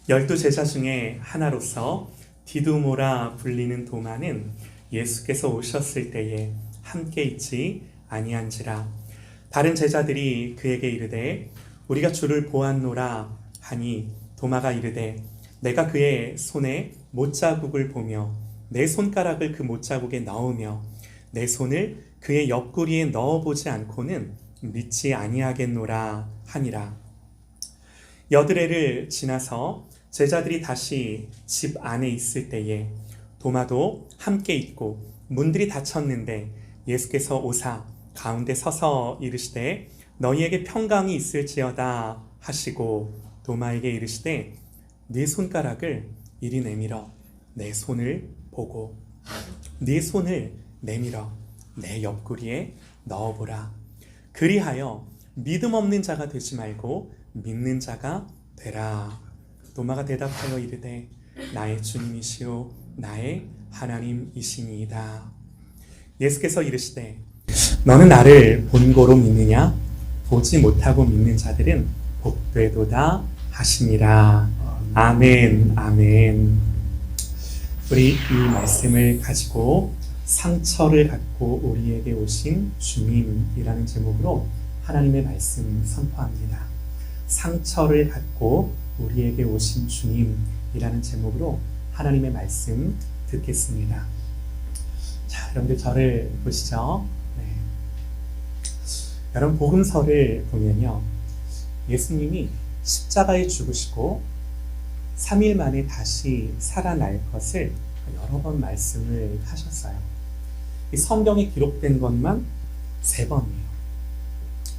열두 제자 중에 하나로서 디두모라 불리는 도마는 예수께서 오셨을 때에 함께 있지 아니한지라. 다른 제자들이 그에게 이르되 우리가 주를 보았노라 하니 도마가 이르되 내가 그의 손에 못자국을 보며 내 손가락을 그 못자국에 넣으며 내 손을 그의 옆구리에 넣어보지 않고는 믿지 아니하겠노라 하니라. 여드레를 지나서 제자들이 다시 집 안에 있을 때에 도마도 함께 있고 문들이 닫혔는데 예수께서 오사 가운데 서서 이르시되 너희에게 평강이 있을지어다 하시고 도마에게 이르시되 네 손가락을 이리 내밀어 내 손을 보고 네 손을 내밀어 내 옆구리에 넣어보라. 그리하여 믿음 없는 자가 되지 말고 믿는 자가 되라. 도마가 대답하여 이르되 나의 주님이시오 나의 하나님이시니이다. 예수께서 이르시되 너는 나를 본고로 믿느냐? 보지 못하고 믿는 자들은 복되도다 하시니라. 아멘. 아멘. 우리 이 말씀을 가지고 상처를 갖고 우리에게 오신 주님이라는 제목으로 하나님의 말씀 선포합니다. 상처를 갖고 우리에게 오신 주님이라는 제목으로 하나님의 말씀 듣겠습니다. 자, 여러분들 저를 보시죠. 네. 여러분 복음서를 보면요, 예수님이 십자가에 죽으시고 3일 만에 다시 살아날 것을 여러 번 말씀을 하셨어요. 이 성경에 기록된 것만 3번이에요.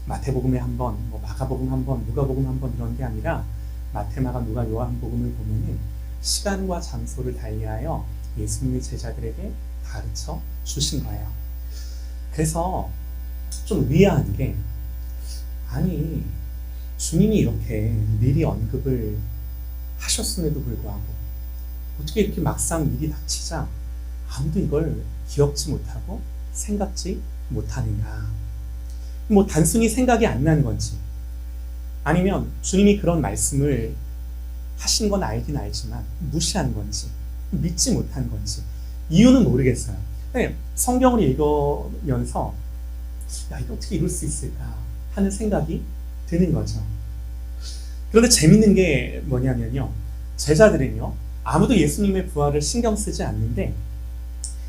마태복음에 한 번, 마가복음 한 번, 누가복음 한 번 이런 게 아니라 마태, 마가, 누가, 요한복음을 보면은 시간과 장소를 달리하여 예수님의 제자들에게 가르쳐 주신 거예요. 그래서 좀 의아한 게, 아니 주님이 이렇게 미리 언급을 하셨음에도 불구하고 어떻게 이렇게 막상 일이 닥치자 아무도 이걸 기억지 못하고 생각지 못하는가? 단순히 생각이 안 난 건지, 아니면 주님이 그런 말씀을 하신 건 알긴 알지만 무시한 건지, 믿지 못한 건지, 이유는 모르겠어요. 성경을 읽으면서 야, 이거 어떻게 이룰 수 있을까 하는 생각이 드는 거죠. 그런데 재밌는 게 뭐냐면요, 제자들은요 아무도 예수님의 부활을 신경 쓰지 않는데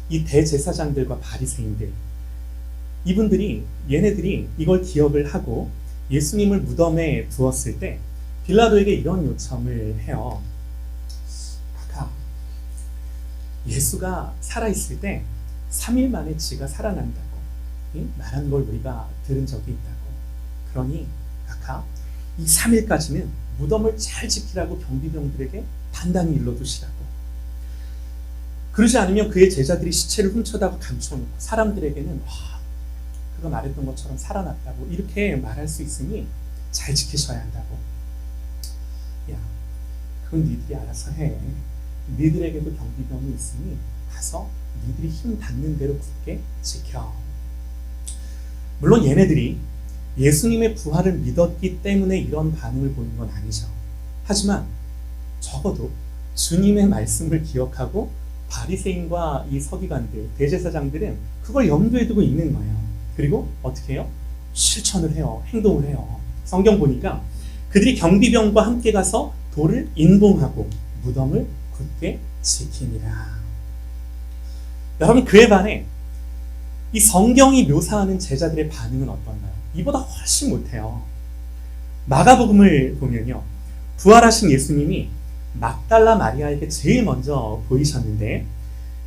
이 대제사장들과 바리새인들, 얘네들이 이걸 기억을 하고 예수님을 무덤에 두었을 때 빌라도에게 이런 요청을 해요. 아까 예수가 살아있을 때 3일 만에 지가 살아난다고 말한 걸 우리가 들은 적이 있다고. 그러니 아까 이 3일까지는 무덤을 잘 지키라고 경비병들에게 단단히 일러두시라고. 그러지 않으면 그의 제자들이 시체를 훔쳐다가 감춰놓고 사람들에게는 그가 말했던 것처럼 살아났다고 이렇게 말할 수 있으니 잘 지키셔야 한다고. 야, 그건 니들이 알아서 해. 니들에게도 경비병이 있으니 가서 니들이 힘 닿는 대로 굳게 지켜. 물론 얘네들이 예수님의 부활을 믿었기 때문에 이런 반응을 보인 건 아니죠. 하지만 적어도 주님의 말씀을 기억하고 바리새인과 이 서기관들, 대제사장들은 그걸 염두에 두고 있는 거예요. 그리고 어떻게 해요? 실천을 해요. 행동을 해요. 성경 보니까 그들이 경비병과 함께 가서 돌을 인봉하고 무덤을 굳게 지키니라. 여러분, 그에 반해 이 성경이 묘사하는 제자들의 반응은 어떤가요? 이보다 훨씬 못해요. 마가복음을 보면요, 부활하신 예수님이 막달라 마리아에게 제일 먼저 보이셨는데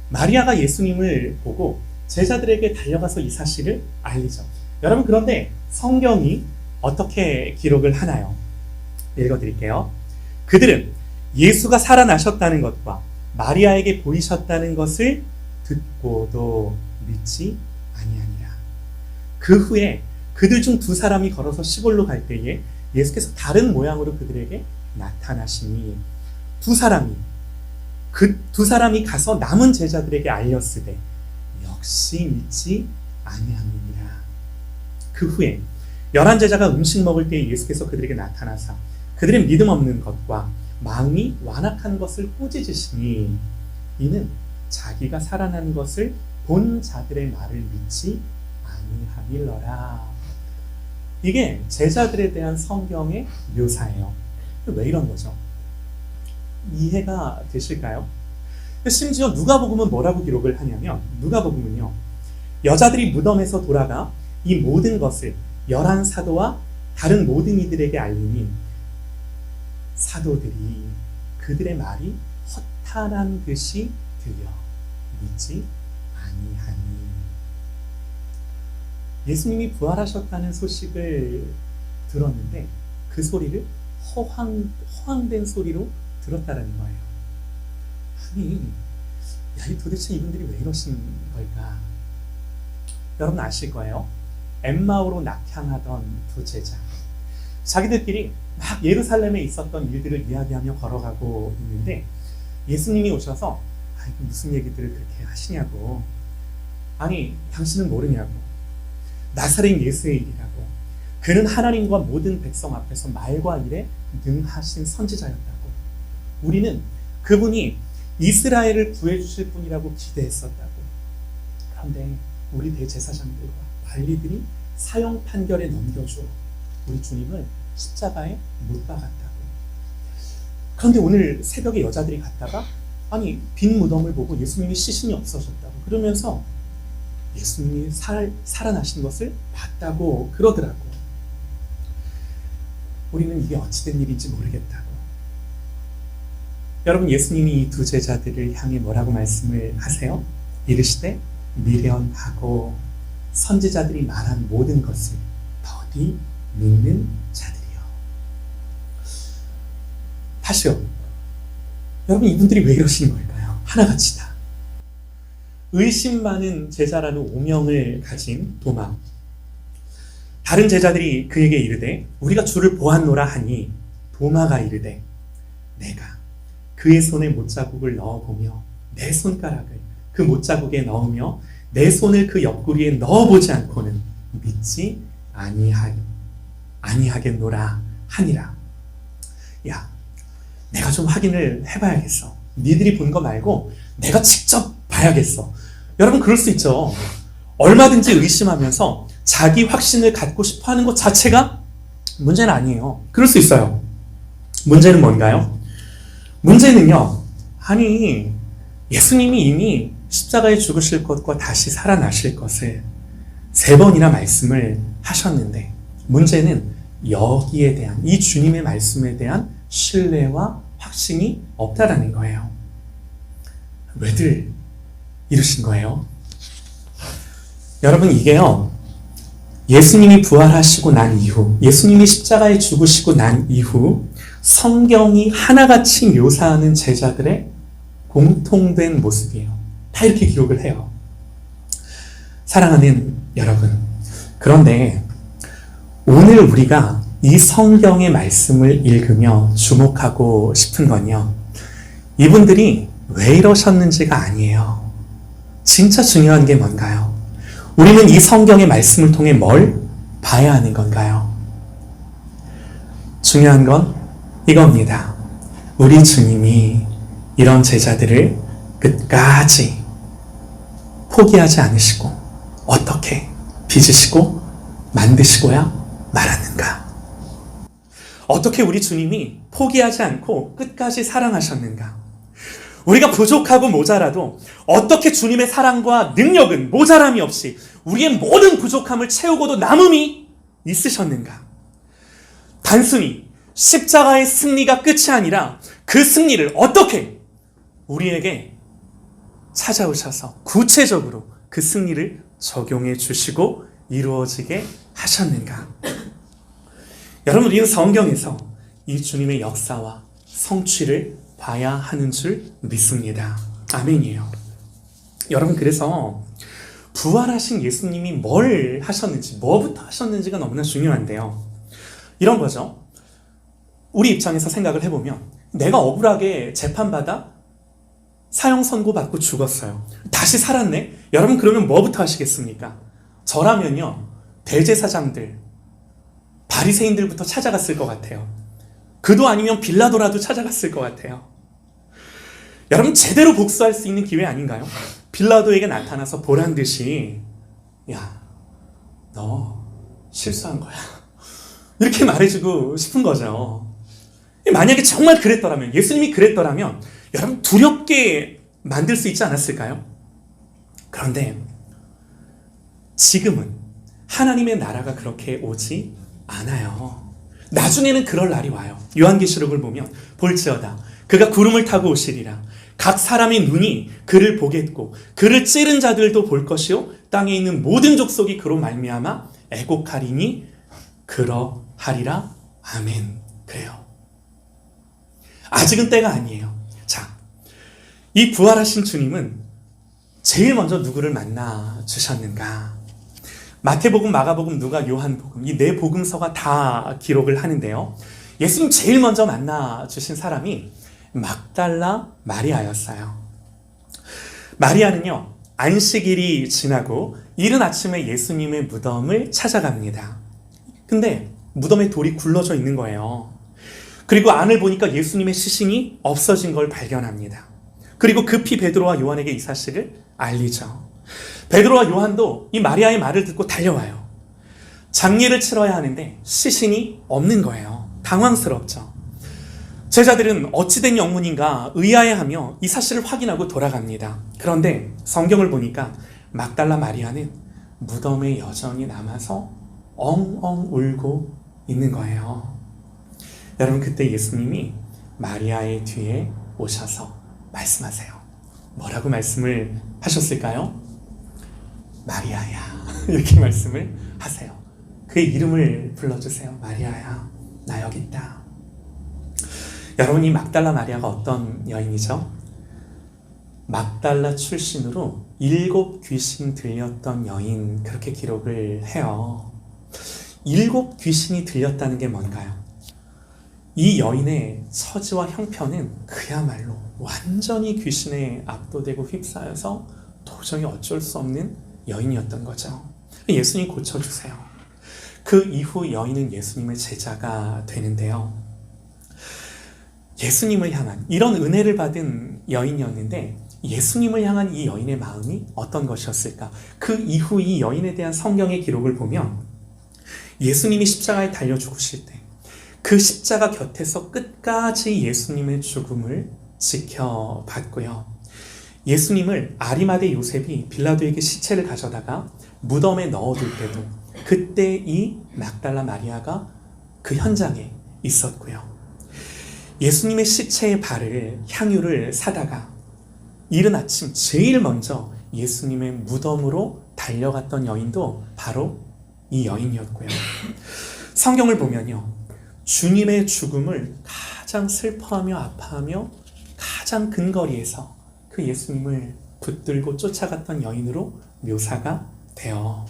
마리아가 예수님을 보고 제자들에게 달려가서 이 사실을 알리죠. 여러분, 그런데 성경이 어떻게 기록을 하나요? 읽어드릴게요. 그들은 예수가 살아나셨다는 것과 마리아에게 보이셨다는 것을 듣고도 믿지 아니하니라. 그 후에 그들 중 2사람이 걸어서 시골로 갈 때에 예수께서 다른 모양으로 그들에게 나타나시니 그 2사람이 가서 남은 제자들에게 알렸으되 역시 믿지 아니하느니라. 그 후에 11제자가 음식 먹을 때에 예수께서 그들에게 나타나사 그들의 믿음 없는 것과 마음이 완악한 것을 꾸짖으시니 이는 자기가 살아난 것을 본 자들의 말을 믿지 아니함일러라. 이게 제자들에 대한 성경의 묘사예요. 왜 이런 거죠? 이해가 되실까요? 심지어 누가복음은 뭐라고 기록을 하냐면, 누가복음은요, 여자들이 무덤에서 돌아가 이 모든 것을 11사도와 다른 모든 이들에게 알리니 사도들이 그들의 말이 허탄한 듯이 들려 믿지 아니하니. 예수님이 부활하셨다는 소식을 들었는데 그 소리를 허황된 소리로 들었다라는 거예요. 아니, 도대체 이분들이 왜 이러신 걸까? 여러분 아실 거예요. 엠마오로 낙향하던 두 제자. 자기들끼리 막 예루살렘에 있었던 일들을 이야기하며 걸어가고 있는데 예수님이 오셔서 무슨 얘기들을 그렇게 하시냐고. 아니, 당신은 모르냐고. 나사렛 예수의 일이라고. 그는 하나님과 모든 백성 앞에서 말과 일에 능하신 선지자였다고. 우리는 그분이 이스라엘을 구해주실 분이라고 기대했었다고. 그런데 우리 대제사장들과 관리들이 사형 판결에 넘겨줘 우리 주님을 십자가에 못 박았다고. 그런데 오늘 새벽에 여자들이 갔다가 아니, 빈 무덤을 보고 예수님이 시신이 없어졌다고 그러면서 예수님이 살아나신 것을 봤다고 그러더라고. 우리는 이게 어찌된 일인지 모르겠다고. 여러분, 예수님이 이 두 제자들을 향해 뭐라고 말씀을 하세요? 이르시되 미련하고 선지자들이 말한 모든 것을 더디 믿는 자들이요. 다시요. 여러분, 이분들이 왜 이러시는 걸까요? 하나같이 다. 의심 많은 제자라는 오명을 가진 도마. 다른 제자들이 그에게 이르되 우리가 주를 보았노라 하니 도마가 이르되 내가 그의 손에 못자국을 넣어보며 내 손가락을 그 못자국에 넣으며 내 손을 그 옆구리에 넣어보지 않고는 믿지 아니하겠노라 하니라. 야, 내가 좀 확인을 해봐야겠어. 니들이 본 거 말고 내가 직접 봐야겠어. 여러분, 그럴 수 있죠. 얼마든지 의심하면서 자기 확신을 갖고 싶어하는 것 자체가 문제는 아니에요. 그럴 수 있어요. 문제는 뭔가요? 문제는요, 아니, 예수님이 이미 십자가에 죽으실 것과 다시 살아나실 것을 3번이나 말씀을 하셨는데 문제는 여기에 대한, 이 주님의 말씀에 대한 신뢰와 확신이 없다라는 거예요. 왜들 이러신 거예요? 여러분, 이게요, 예수님이 부활하시고 난 이후, 예수님이 십자가에 죽으시고 난 이후 성경이 하나같이 묘사하는 제자들의 공통된 모습이에요. 다 이렇게 기록을 해요. 사랑하는 여러분, 그런데 오늘 우리가 이 성경의 말씀을 읽으며 주목하고 싶은 건요, 이분들이 왜 이러셨는지가 아니에요. 진짜 중요한 게 뭔가요? 우리는 이 성경의 말씀을 통해 뭘 봐야 하는 건가요? 중요한 건 이겁니다. 우리 주님이 이런 제자들을 끝까지 포기하지 않으시고 어떻게 빚으시고 만드시고야 말았는가? 어떻게 우리 주님이 포기하지 않고 끝까지 사랑하셨는가? 우리가 부족하고 모자라도 어떻게 주님의 사랑과 능력은 모자람이 없이 우리의 모든 부족함을 채우고도 남음이 있으셨는가? 단순히 십자가의 승리가 끝이 아니라 그 승리를 어떻게 우리에게 찾아오셔서 구체적으로 그 승리를 적용해 주시고 이루어지게 하셨는가? 여러분, 우리는 성경에서 이 주님의 역사와 성취를 봐야 하는 줄 믿습니다. 아멘이에요. 여러분, 그래서 부활하신 예수님이 뭘 하셨는지, 뭐부터 하셨는지가 너무나 중요한데요. 이런 거죠. 우리 입장에서 생각을 해보면 내가 억울하게 재판받아 사형 선고받고 죽었어요. 다시 살았네? 여러분, 그러면 뭐부터 하시겠습니까? 저라면요, 대제사장들, 바리새인들부터 찾아갔을 것 같아요. 그도 아니면 빌라도라도 찾아갔을 것 같아요. 여러분, 제대로 복수할 수 있는 기회 아닌가요? 빌라도에게 나타나서 보란 듯이, 야, 너 실수한 거야, 이렇게 말해주고 싶은 거죠. 만약에 정말 그랬더라면, 예수님이 그랬더라면 여러분 두렵게 만들 수 있지 않았을까요? 그런데 지금은 하나님의 나라가 그렇게 오지 않아요. 나중에는 그럴 날이 와요. 요한계시록을 보면 볼지어다 그가 구름을 타고 오시리라. 각 사람의 눈이 그를 보겠고 그를 찌른 자들도 볼 것이요 땅에 있는 모든 족속이 그로 말미암아 애곡하리니 그러하리라. 아멘. 그래요. 아직은 때가 아니에요. 자, 이 부활하신 주님은 제일 먼저 누구를 만나 주셨는가? 마태복음, 마가복음, 누가, 요한복음, 이 네 복음서가 다 기록을 하는데요. 예수님 제일 먼저 만나 주신 사람이 막달라 마리아였어요. 마리아는요, 안식일이 지나고 이른 아침에 예수님의 무덤을 찾아갑니다. 근데 무덤에 돌이 굴러져 있는 거예요. 그리고 안을 보니까 예수님의 시신이 없어진 걸 발견합니다. 그리고 급히 베드로와 요한에게 이 사실을 알리죠. 베드로와 요한도 이 마리아의 말을 듣고 달려와요. 장례를 치러야 하는데 시신이 없는 거예요. 당황스럽죠. 제자들은 어찌된 영문인가 의아해하며 이 사실을 확인하고 돌아갑니다. 그런데 성경을 보니까 막달라 마리아는 무덤에 여전히 남아서 엉엉 울고 있는 거예요. 여러분, 그때 예수님이 마리아의 뒤에 오셔서 말씀하세요. 뭐라고 말씀을 하셨을까요? 마리아야, 이렇게 말씀을 하세요. 그의 이름을 불러주세요. 마리아야, 나 여기 있다. 여러분, 이 막달라 마리아가 어떤 여인이죠? 막달라 출신으로 7 귀신 들렸던 여인, 그렇게 기록을 해요. 7 귀신이 들렸다는 게 뭔가요? 이 여인의 처지와 형편은 그야말로 완전히 귀신에 압도되고 휩싸여서 도저히 어쩔 수 없는 여인이었던 거죠. 예수님 고쳐주세요. 그 이후 여인은 예수님의 제자가 되는데요. 예수님을 향한 이런 은혜를 받은 여인이었는데 예수님을 향한 이 여인의 마음이 어떤 것이었을까? 그 이후 이 여인에 대한 성경의 기록을 보면 예수님이 십자가에 달려 죽으실 때 그 십자가 곁에서 끝까지 예수님의 죽음을 지켜봤고요. 예수님을 아리마대 요셉이 빌라도에게 시체를 가져다가 무덤에 넣어둘 때도 그때 이 막달라 마리아가 그 현장에 있었고요. 예수님의 시체의 발을 향유를 사다가 이른 아침 제일 먼저 예수님의 무덤으로 달려갔던 여인도 바로 이 여인이었고요. 성경을 보면요, 주님의 죽음을 가장 슬퍼하며 아파하며 가장 근거리에서 그 예수님을 붙들고 쫓아갔던 여인으로 묘사가 돼요.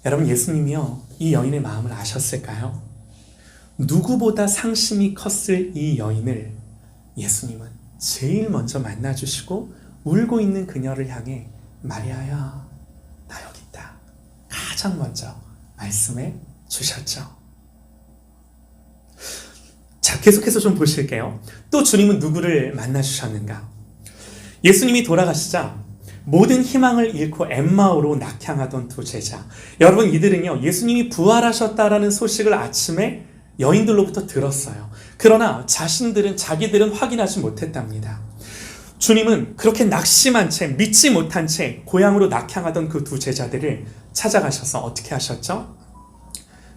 여러분, 예수님이요, 이 여인의 마음을 아셨을까요? 누구보다 상심이 컸을 이 여인을 예수님은 제일 먼저 만나주시고 울고 있는 그녀를 향해 마리아야, 나 여기 있다, 가장 먼저 말씀해 주셨죠. 자, 계속해서 좀 보실게요. 또 주님은 누구를 만나주셨는가? 예수님이 돌아가시자 모든 희망을 잃고 엠마오로 낙향하던 두 제자. 여러분, 이들은요, 예수님이 부활하셨다라는 소식을 아침에 여인들로부터 들었어요. 그러나 자기들은 확인하지 못했답니다. 주님은 그렇게 낙심한 채, 믿지 못한 채 고향으로 낙향하던 그 두 제자들을 찾아가셔서 어떻게 하셨죠?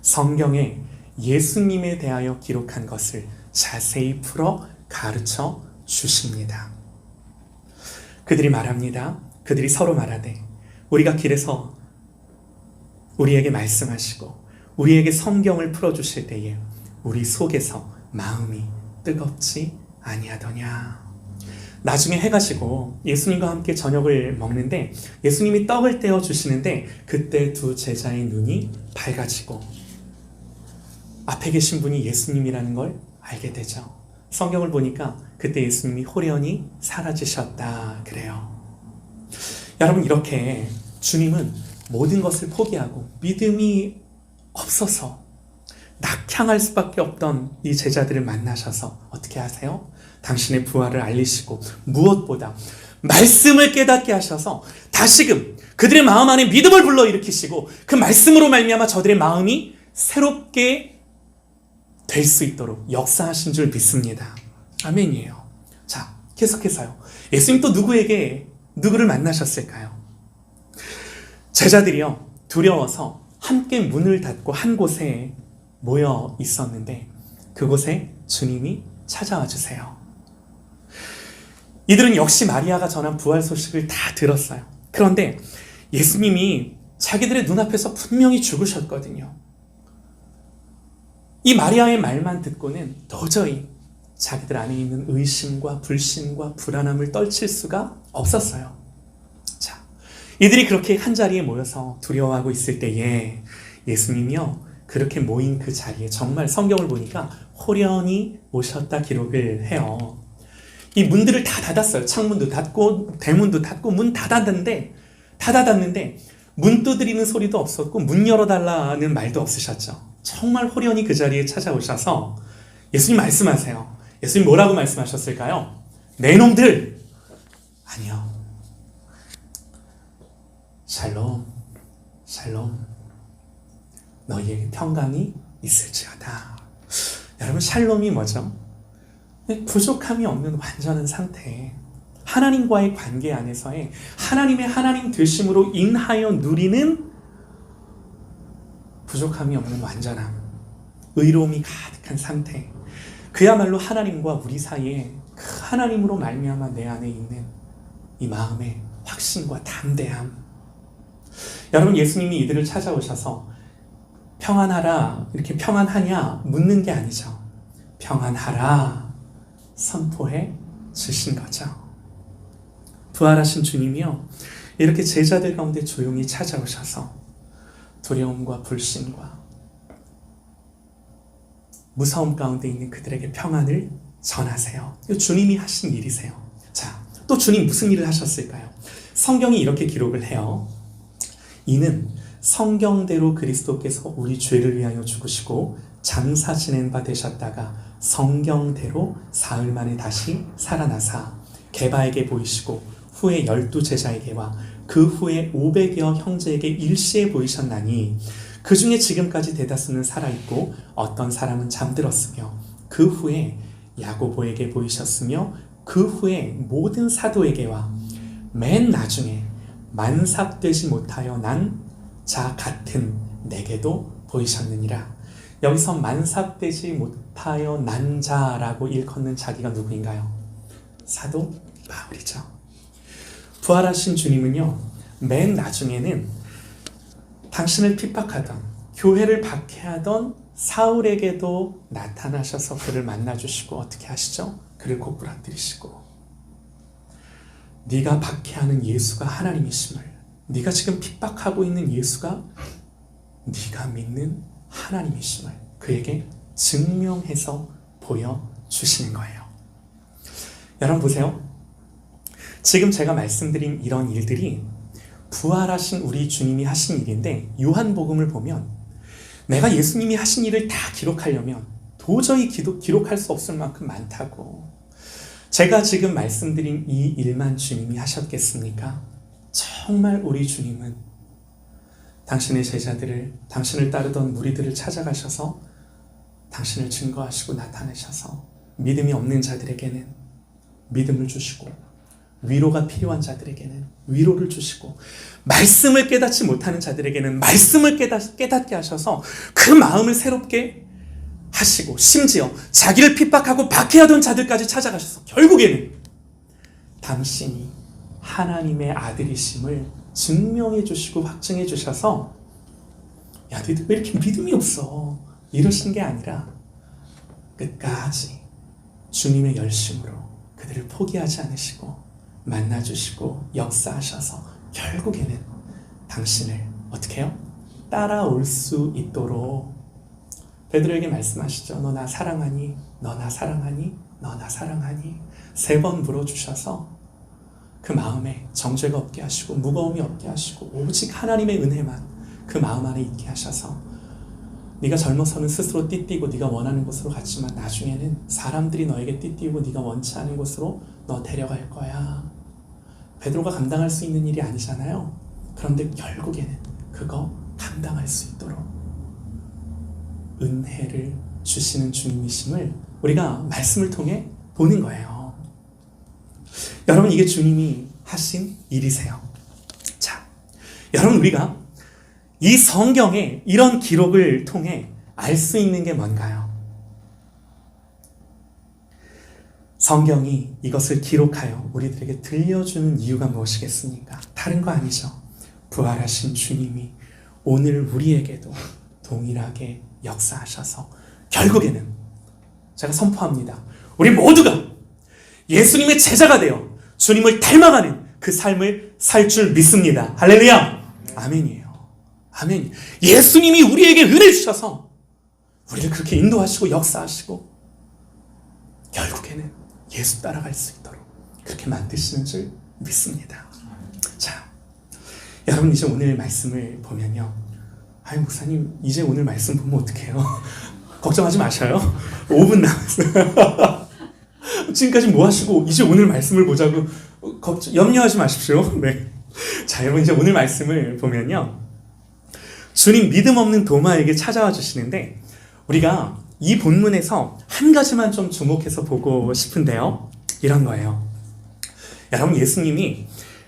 성경에 예수님에 대하여 기록한 것을 자세히 풀어 가르쳐 주십니다. 그들이 말합니다. 그들이 서로 말하되 우리가 길에서 우리에게 말씀하시고 우리에게 성경을 풀어주실 때에 우리 속에서 마음이 뜨겁지 아니하더냐. 나중에 해가 지고 예수님과 함께 저녁을 먹는데 예수님이 떡을 떼어 주시는데 그때 두 제자의 눈이 밝아지고 앞에 계신 분이 예수님이라는 걸 알게 되죠. 성경을 보니까 그때 예수님이 호련히 사라지셨다 그래요. 여러분, 이렇게 주님은 모든 것을 포기하고 믿음이 없어서 낙향할 수밖에 없던 이 제자들을 만나셔서 어떻게 하세요? 당신의 부활을 알리시고 무엇보다 말씀을 깨닫게 하셔서 다시금 그들의 마음 안에 믿음을 불러일으키시고 그 말씀으로 말미암아 저들의 마음이 새롭게 될 수 있도록 역사하신 줄 믿습니다. 아멘이에요. 자, 계속해서요. 예수님 또 누구를 만나셨을까요? 제자들이요, 두려워서 함께 문을 닫고 한 곳에 모여 있었는데 그곳에 주님이 찾아와 주세요. 이들은 역시 마리아가 전한 부활 소식을 다 들었어요. 그런데 예수님이 자기들의 눈앞에서 분명히 죽으셨거든요. 이 마리아의 말만 듣고는 도저히 자기들 안에 있는 의심과 불신과 불안함을 떨칠 수가 없었어요. 자, 이들이 그렇게 한자리에 모여서 두려워하고 있을 때에 예수님이요, 그렇게 모인 그 자리에 정말 성경을 보니까 호련히 오셨다 기록을 해요. 이 문들을 다 닫았어요. 창문도 닫고 대문도 닫고 문 다 닫았는데 문 두드리는 소리도 없었고 문 열어달라는 말도 없으셨죠. 정말 호련히 그 자리에 찾아오셔서 예수님 말씀하세요. 예수님 뭐라고 말씀하셨을까요? 내 놈들! 아니요. 샬롬, 샬롬. 너희에게 평강이 있을지어다. 여러분, 샬롬이 뭐죠? 부족함이 없는 완전한 상태. 하나님과의 관계 안에서의 하나님의 하나님 되심으로 인하여 누리는 부족함이 없는 완전함, 의로움이 가득한 상태. 그야말로 하나님과 우리 사이에 그 하나님으로 말미암아 내 안에 있는 이 마음의 확신과 담대함. 여러분, 예수님이 이들을 찾아오셔서 평안하라, 이렇게 평안하냐 묻는 게 아니죠. 평안하라 선포해 주신 거죠. 부활하신 주님이요, 이렇게 제자들 가운데 조용히 찾아오셔서 두려움과 불신과 무서움 가운데 있는 그들에게 평안을 전하세요. 이거 주님이 하신 일이세요. 자, 또 주님 무슨 일을 하셨을까요? 성경이 이렇게 기록을 해요. 이는 성경대로 그리스도께서 우리 죄를 위하여 죽으시고 장사 지낸 바 되셨다가 성경대로 사흘 만에 다시 살아나사 게바에게 보이시고 후에 12제자에게와 그 후에 500여 형제에게 일시에 보이셨나니 그 중에 지금까지 대다수는 살아있고 어떤 사람은 잠들었으며 그 후에 야고보에게 보이셨으며 그 후에 모든 사도에게와 맨 나중에 만삭되지 못하여 난 자 같은 내게도 보이셨느니라. 여기서 만삭되지 못하여 난 자라고 일컫는 자기가 누구인가요? 사도 바울이죠. 부활하신 주님은요, 맨 나중에는 당신을 핍박하던, 교회를 박해하던 사울에게도 나타나셔서 그를 만나주시고 어떻게 하시죠? 그를 고꾸라뜨리시고, 네가 박해하는 예수가 하나님이심을, 네가 지금 핍박하고 있는 예수가 네가 믿는 하나님이심을 그에게 증명해서 보여주시는 거예요. 여러분 보세요. 지금 제가 말씀드린 이런 일들이 부활하신 우리 주님이 하신 일인데, 요한복음을 보면 내가 예수님이 하신 일을 다 기록하려면 도저히 기록할 수 없을 만큼 많다고. 제가 지금 말씀드린 이 일만 주님이 하셨겠습니까? 정말 우리 주님은 당신의 제자들을, 당신을 따르던 무리들을 찾아가셔서 당신을 증거하시고 나타내셔서 믿음이 없는 자들에게는 믿음을 주시고, 위로가 필요한 자들에게는 위로를 주시고, 말씀을 깨닫지 못하는 자들에게는 말씀을 깨닫게 하셔서 그 마음을 새롭게 하시고, 심지어 자기를 핍박하고 박해하던 자들까지 찾아가셔서 결국에는 당신이 하나님의 아들이심을 증명해 주시고 확증해 주셔서, 야, 너희들 왜 이렇게 믿음이 없어? 이러신 게 아니라 끝까지 주님의 열심으로 그들을 포기하지 않으시고 만나주시고 역사하셔서 결국에는 당신을 어떻게 해요? 따라올 수 있도록 베드로에게 말씀하시죠. 너 나 사랑하니? 너 나 사랑하니? 너 나 사랑하니? 3번 물어주셔서 그 마음에 정죄가 없게 하시고 무거움이 없게 하시고 오직 하나님의 은혜만 그 마음 안에 있게 하셔서 네가 젊어서는 스스로 띠띠고 네가 원하는 곳으로 갔지만 나중에는 사람들이 너에게 띠띠고 네가 원치 않은 곳으로 너 데려갈 거야. 베드로가 감당할 수 있는 일이 아니잖아요. 그런데 결국에는 그거 감당할 수 있도록 은혜를 주시는 주님이심을 우리가 말씀을 통해 보는 거예요. 여러분, 이게 주님이 하신 일이세요. 자, 여러분, 우리가 이 성경에 이런 기록을 통해 알 수 있는 게 뭔가요? 성경이 이것을 기록하여 우리들에게 들려주는 이유가 무엇이겠습니까? 다른 거 아니죠. 부활하신 주님이 오늘 우리에게도 동일하게 역사하셔서 결국에는 제가 선포합니다. 우리 모두가 예수님의 제자가 되어 주님을 닮아가는 그 삶을 살 줄 믿습니다. 할렐루야! 아멘이에요. 아멘. 예수님이 우리에게 은혜 주셔서 우리를 그렇게 인도하시고 역사하시고 결국에는 예수 따라갈 수 있도록 그렇게 만드시는 줄 믿습니다. 자, 여러분, 이제 오늘 말씀을 보면요. 아유, 목사님, 이제 오늘 말씀 보면 어떡해요? 걱정하지 마셔요. 5분 남았어요. 지금까지 뭐 하시고 이제 오늘 말씀을 보자고 염려하지 마십시오. 네. 자, 여러분, 이제 오늘 말씀을 보면요. 주님 믿음 없는 도마에게 찾아와 주시는데 우리가 이 본문에서 한 가지만 좀 주목해서 보고 싶은데요. 이런 거예요. 여러분, 예수님이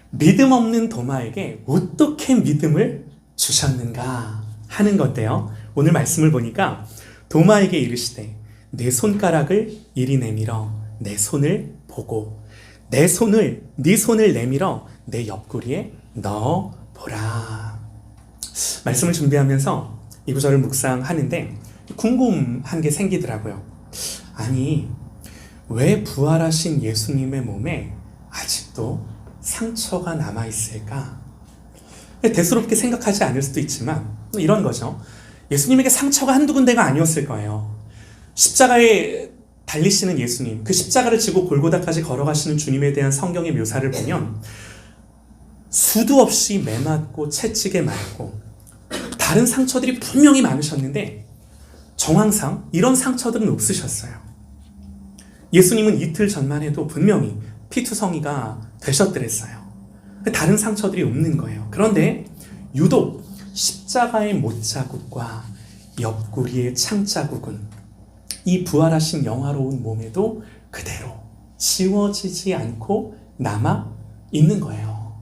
믿음 없는 도마에게 어떻게 믿음을 주셨는가 하는 건데요. 오늘 말씀을 보니까 도마에게 이르시되 내 손가락을 이리 내밀어 내 손을 보고 네 손을 내밀어 내 옆구리에 넣어 보라. 말씀을 준비하면서 이 구절을 묵상하는데 궁금한 게 생기더라고요. 아니, 왜 부활하신 예수님의 몸에 아직도 상처가 남아있을까? 대수롭게 생각하지 않을 수도 있지만 이런 거죠. 예수님에게 상처가 한두 군데가 아니었을 거예요. 십자가에 달리시는 예수님, 그 십자가를 지고 골고다까지 걸어가시는 주님에 대한 성경의 묘사를 보면 수도 없이 매맞고 채찍에 맞고 다른 상처들이 분명히 많으셨는데 정황상 이런 상처들은 없으셨어요. 예수님은 이틀 전만 해도 분명히 피투성이가 되셨더랬어요. 다른 상처들이 없는 거예요. 그런데 유독 십자가의 못자국과 옆구리의 창자국은 이 부활하신 영화로운 몸에도 그대로 지워지지 않고 남아 있는 거예요.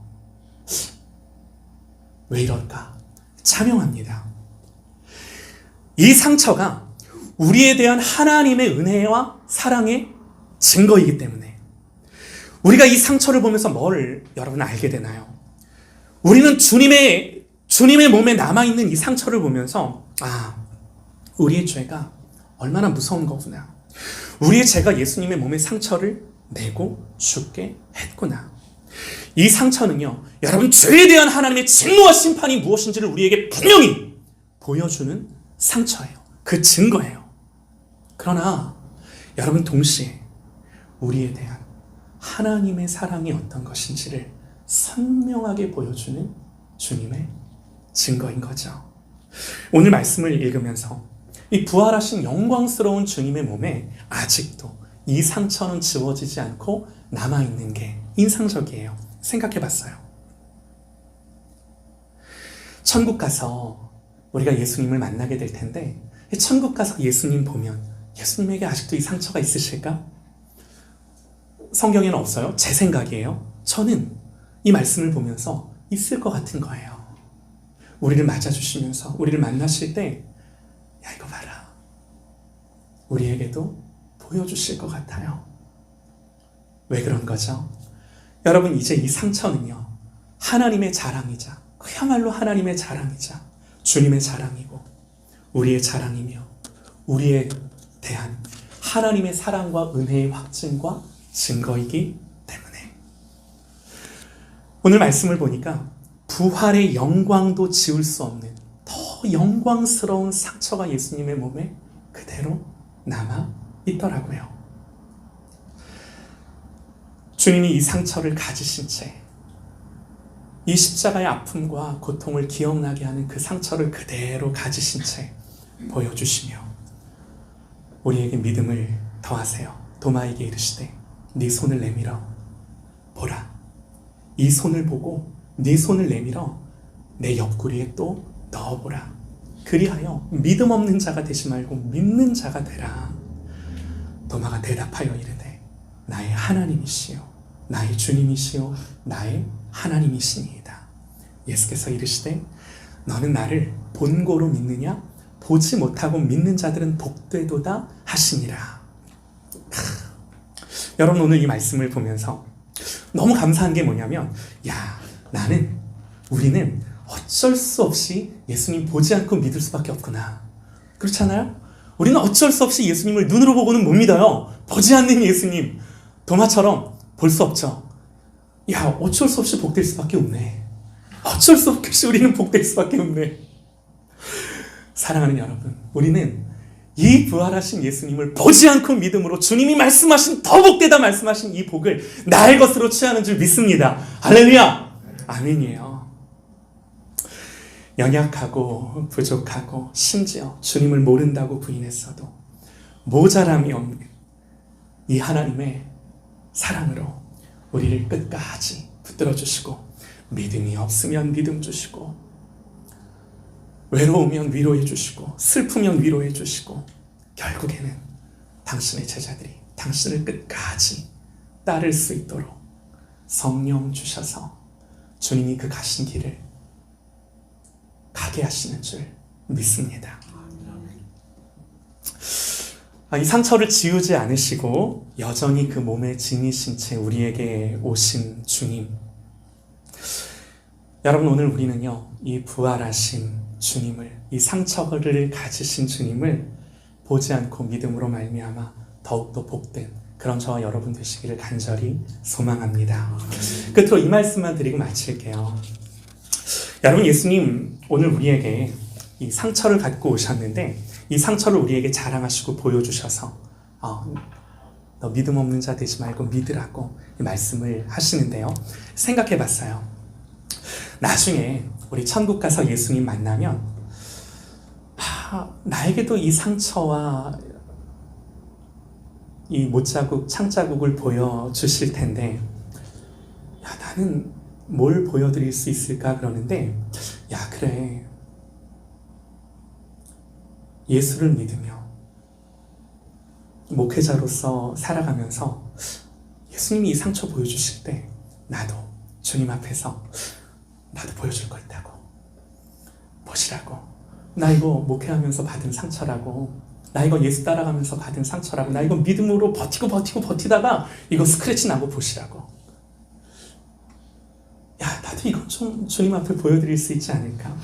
왜 이럴까? 자명합니다. 이 상처가 우리에 대한 하나님의 은혜와 사랑의 증거이기 때문에 우리가 이 상처를 보면서 뭘 여러분 알게 되나요? 우리는 주님의 몸에 남아있는 이 상처를 보면서 우리의 죄가 얼마나 무서운 거구나. 우리의 죄가 예수님의 몸에 상처를 내고 죽게 했구나. 이 상처는요, 여러분, 죄에 대한 하나님의 진노와 심판이 무엇인지를 우리에게 분명히 보여주는 상처예요. 그 증거예요. 그러나 여러분, 동시에 우리에 대한 하나님의 사랑이 어떤 것인지를 선명하게 보여주는 주님의 증거인 거죠. 오늘 말씀을 읽으면서 이 부활하신 영광스러운 주님의 몸에 아직도 이 상처는 지워지지 않고 남아있는 게 인상적이에요. 생각해봤어요. 천국 가서 우리가 예수님을 만나게 될 텐데 천국 가서 예수님 보면 예수님에게 아직도 이 상처가 있으실까? 성경에는 없어요. 제 생각이에요. 저는 이 말씀을 보면서 있을 것 같은 거예요. 우리를 맞아주시면서 우리를 만나실 때 야, 이거 봐라, 우리에게도 보여주실 것 같아요. 왜 그런 거죠? 여러분, 이제 이 상처는요, 하나님의 자랑이자, 그야말로 하나님의 자랑이자 주님의 자랑이고 우리의 자랑이며 우리에 대한 하나님의 사랑과 은혜의 확증과 증거이기 때문에 오늘 말씀을 보니까 부활의 영광도 지울 수 없는 더 영광스러운 상처가 예수님의 몸에 그대로 남아 있더라고요. 주님이 이 상처를 가지신 채 이 십자가의 아픔과 고통을 기억나게 하는 그 상처를 그대로 가지신 채 보여주시며 우리에게 믿음을 더하세요. 도마에게 이르시되 네 손을 내밀어 보라. 이 손을 보고 네 손을 내밀어 내 옆구리에 또 넣어보라. 그리하여 믿음 없는 자가 되지 말고 믿는 자가 되라. 도마가 대답하여 이르되 나의 하나님이시요 나의 주님이시요 나의 하나님이시니이다. 예수께서 이르시되 너는 나를 본고로 믿느냐? 보지 못하고 믿는 자들은 복되도다 하시니라. 여러분, 오늘 이 말씀을 보면서 너무 감사한 게 뭐냐면, 우리는 어쩔 수 없이 예수님 보지 않고 믿을 수밖에 없구나. 그렇잖아요? 우리는 어쩔 수 없이 예수님을 눈으로 보고는 못 믿어요. 보지 않는 예수님, 도마처럼 볼 수 없죠. 어쩔 수 없이 복될 수밖에 없네. 어쩔 수 없이 우리는 복될 수밖에 없네. 사랑하는 여러분, 우리는 이 부활하신 예수님을 보지 않고 믿음으로 주님이 말씀하신, 더 복되다 말씀하신 이 복을 나의 것으로 취하는 줄 믿습니다. 할렐루야! 아멘이에요. 연약하고 부족하고 심지어 주님을 모른다고 부인했어도 모자람이 없는 이 하나님의 사랑으로 우리를 끝까지 붙들어 주시고, 믿음이 없으면 믿음 주시고, 외로우면 위로해 주시고, 슬프면 위로해 주시고, 결국에는 당신의 제자들이 당신을 끝까지 따를 수 있도록 성령 주셔서 주님이 그 가신 길을 가게 하시는 줄 믿습니다. 이 상처를 지우지 않으시고 여전히 그 몸에 지니신 채 우리에게 오신 주님. 여러분, 오늘 우리는요, 이 부활하신 주님을, 이 상처를 가지신 주님을 보지 않고 믿음으로 말미암아 더욱더 복된 그런 저와 여러분 되시기를 간절히 소망합니다. 끝으로 이 말씀만 드리고 마칠게요. 여러분, 예수님 오늘 우리에게 이 상처를 갖고 오셨는데, 이 상처를 우리에게 자랑하시고 보여주셔서 너 믿음 없는 자 되지 말고 믿으라고 이 말씀을 하시는데요. 생각해 봤어요. 나중에 우리 천국 가서 예수님 만나면 나에게도 이 상처와 이 못자국, 창자국을 보여주실 텐데 나는 뭘 보여드릴 수 있을까 그러는데, 그래, 예수를 믿으며 목회자로서 살아가면서 예수님이 이 상처 보여주실 때 나도 주님 앞에서 나도 보여줄 거 있다고, 보시라고, 나 이거 목회하면서 받은 상처라고, 나 이거 예수 따라가면서 받은 상처라고, 나 이거 믿음으로 버티다가 이거 스크래치 나고 보시라고. 나도 이건 좀 주님 앞에 보여드릴 수 있지 않을까?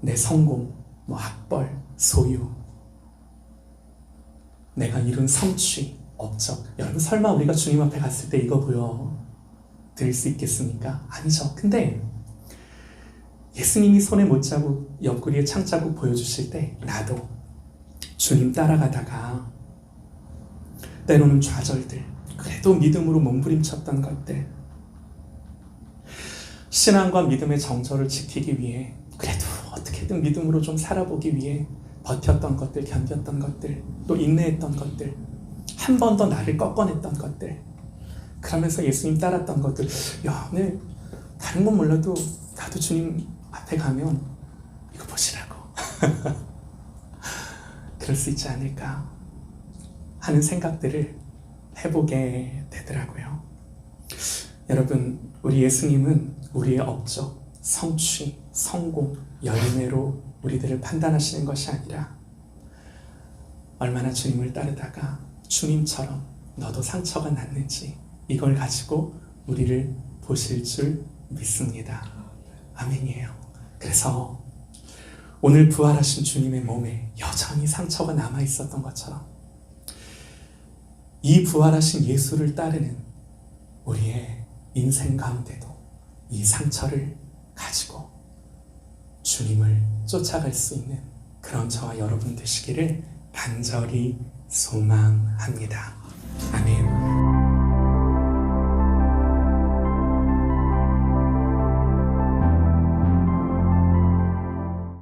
내 성공, 학벌, 소유, 내가 이룬 성취, 업적. 여러분, 설마 우리가 주님 앞에 갔을 때 이거 보여드릴 수 있겠습니까? 아니죠. 근데 예수님이 손에 못자국, 옆구리에 창자국 보여주실 때 나도 주님 따라가다가 때로는 좌절들, 그래도 믿음으로 몸부림쳤던 것들, 신앙과 믿음의 정절을 지키기 위해 그래도 어떻게든 믿음으로 좀 살아보기 위해 버텼던 것들, 견뎠던 것들, 또 인내했던 것들, 한 번 더 나를 꺾어냈던 것들, 그러면서 예수님 따랐던 것들, 네, 다른 건 몰라도 나도 주님 앞에 가면 이거 보시라고 그럴 수 있지 않을까 하는 생각들을 해보게 되더라고요. 여러분, 우리 예수님은 우리의 업적, 성취, 성공, 열매로 우리들을 판단하시는 것이 아니라 얼마나 주님을 따르다가 주님처럼 너도 상처가 났는지 이걸 가지고 우리를 보실 줄 믿습니다. 아멘이에요. 그래서 오늘 부활하신 주님의 몸에 여전히 상처가 남아있었던 것처럼 이 부활하신 예수를 따르는 우리의 인생 가운데도 이 상처를 가지고 주님을 쫓아갈 수 있는 그런 저와 여러분 되시기를 간절히 소망합니다.